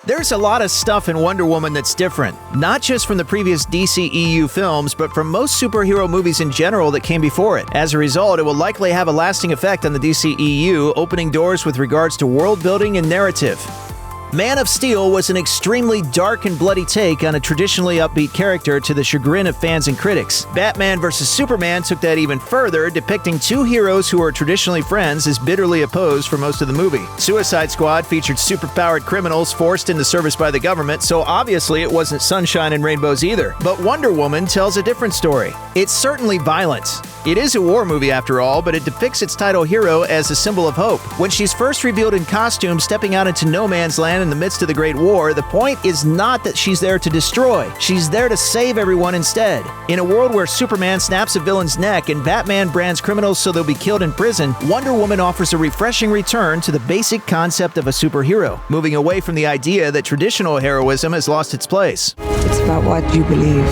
There's a lot of stuff in Wonder Woman that's different, not just from the previous DCEU films, but from most superhero movies in general that came before it. As a result, it will likely have a lasting effect on the DCEU, opening doors with regards to world building and narrative. Man of Steel was an extremely dark and bloody take on a traditionally upbeat character to the chagrin of fans and critics. Batman vs. Superman took that even further, depicting two heroes who are traditionally friends as bitterly opposed for most of the movie. Suicide Squad featured superpowered criminals forced into service by the government, so obviously it wasn't sunshine and rainbows either. But Wonder Woman tells a different story. It's certainly violent. It is a war movie after all, but it depicts its title hero as a symbol of hope. When she's first revealed in costume stepping out into no man's land in the midst of the Great War, the point is not that she's there to destroy. She's there to save everyone instead. In a world where Superman snaps a villain's neck and Batman brands criminals so they'll be killed in prison, Wonder Woman offers a refreshing return to the basic concept of a superhero, moving away from the idea that traditional heroism has lost its place. It's about what you believe.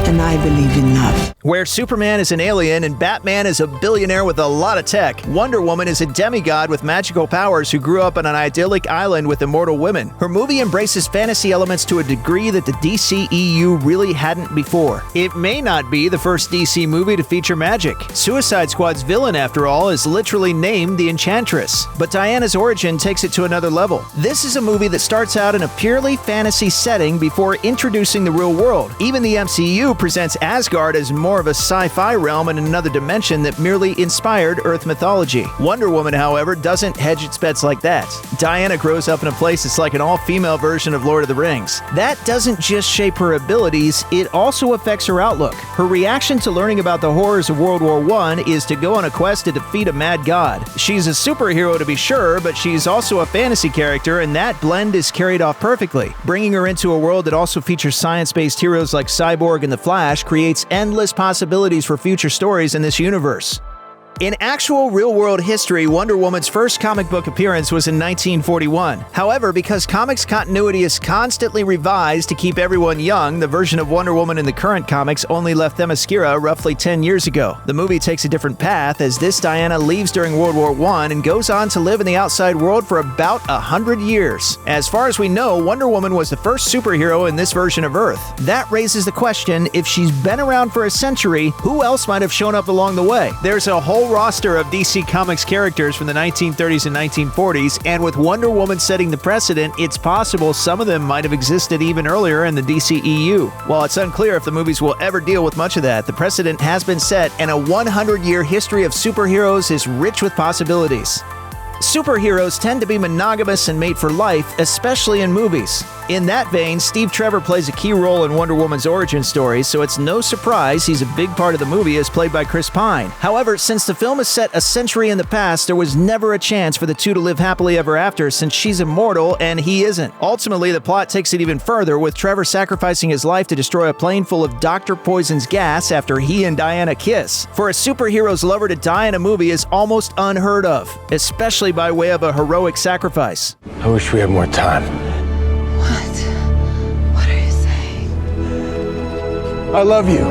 And I believe in love. Where Superman is an alien and Batman is a billionaire with a lot of tech, Wonder Woman is a demigod with magical powers who grew up on an idyllic island with immortal women. Her movie embraces fantasy elements to a degree that the DCEU really hadn't before. It may not be the first DC movie to feature magic. Suicide Squad's villain, after all, is literally named the Enchantress. But Diana's origin takes it to another level. This is a movie that starts out in a purely fantasy setting before introducing the real world. Even the MCU presents Asgard as more of a sci-fi realm in another dimension that merely inspired Earth mythology. Wonder Woman, however, doesn't hedge its bets like that. Diana grows up in a place that's like an all-female version of Lord of the Rings. That doesn't just shape her abilities, it also affects her outlook. Her reaction to learning about the horrors of World War I is to go on a quest to defeat a mad god. She's a superhero to be sure, but she's also a fantasy character, and that blend is carried off perfectly. Bringing her into a world that also features science-based heroes like Cyborg and the Flash creates endless possibilities for future stories in this universe. In actual real-world history, Wonder Woman's first comic book appearance was in 1941. However, because comics continuity is constantly revised to keep everyone young, the version of Wonder Woman in the current comics only left Themyscira roughly 10 years ago. The movie takes a different path as this Diana leaves during World War I and goes on to live in the outside world for about 100 years. As far as we know, Wonder Woman was the first superhero in this version of Earth. That raises the question, if she's been around for a century, who else might have shown up along the way? There's a whole roster of DC Comics characters from the 1930s and 1940s, and with Wonder Woman setting the precedent, it's possible some of them might have existed even earlier in the DCEU. While it's unclear if the movies will ever deal with much of that, the precedent has been set, and a 100-year history of superheroes is rich with possibilities. Superheroes tend to be monogamous and mate for life, especially in movies. In that vein, Steve Trevor plays a key role in Wonder Woman's origin story, so it's no surprise he's a big part of the movie as played by Chris Pine. However, since the film is set a century in the past, there was never a chance for the two to live happily ever after since she's immortal and he isn't. Ultimately, the plot takes it even further, with Trevor sacrificing his life to destroy a plane full of Dr. Poison's gas after he and Diana kiss. For a superhero's lover to die in a movie is almost unheard of, especially by way of a heroic sacrifice. I wish we had more time. What are you saying? I love you.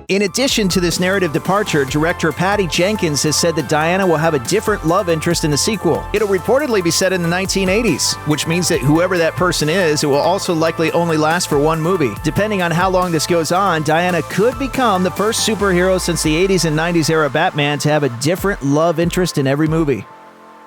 In addition to this narrative departure, director Patty Jenkins has said that Diana will have a different love interest in the sequel. It'll reportedly be set in the 1980s, which means that whoever that person is, it will also likely only last for one movie. Depending on how long this goes on, Diana could become the first superhero since the 80s and 90s era Batman to have a different love interest in every movie.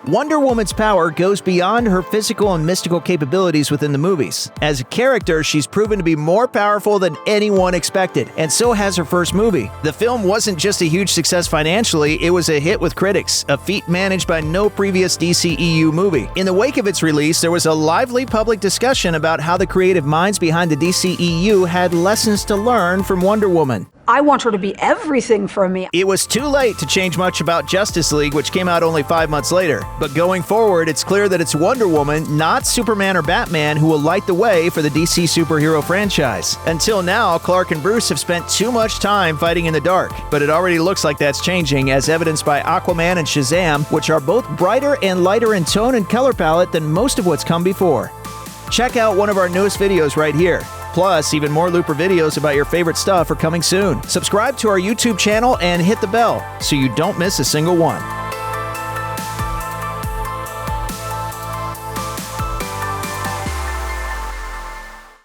Wonder Woman's power goes beyond her physical and mystical capabilities within the movies. As a character, she's proven to be more powerful than anyone expected, and so has her first movie. The film wasn't just a huge success financially, it was a hit with critics, a feat managed by no previous DCEU movie. In the wake of its release, there was a lively public discussion about how the creative minds behind the DCEU had lessons to learn from Wonder Woman. I want her to be everything for me. It was too late to change much about Justice League, which came out only 5 months later. But going forward, it's clear that it's Wonder Woman, not Superman or Batman, who will light the way for the DC superhero franchise. Until now, Clark and Bruce have spent too much time fighting in the dark, but it already looks like that's changing, as evidenced by Aquaman and Shazam, which are both brighter and lighter in tone and color palette than most of what's come before. Check out one of our newest videos right here. Plus, even more Looper videos about your favorite stuff are coming soon. Subscribe to our YouTube channel and hit the bell so you don't miss a single one.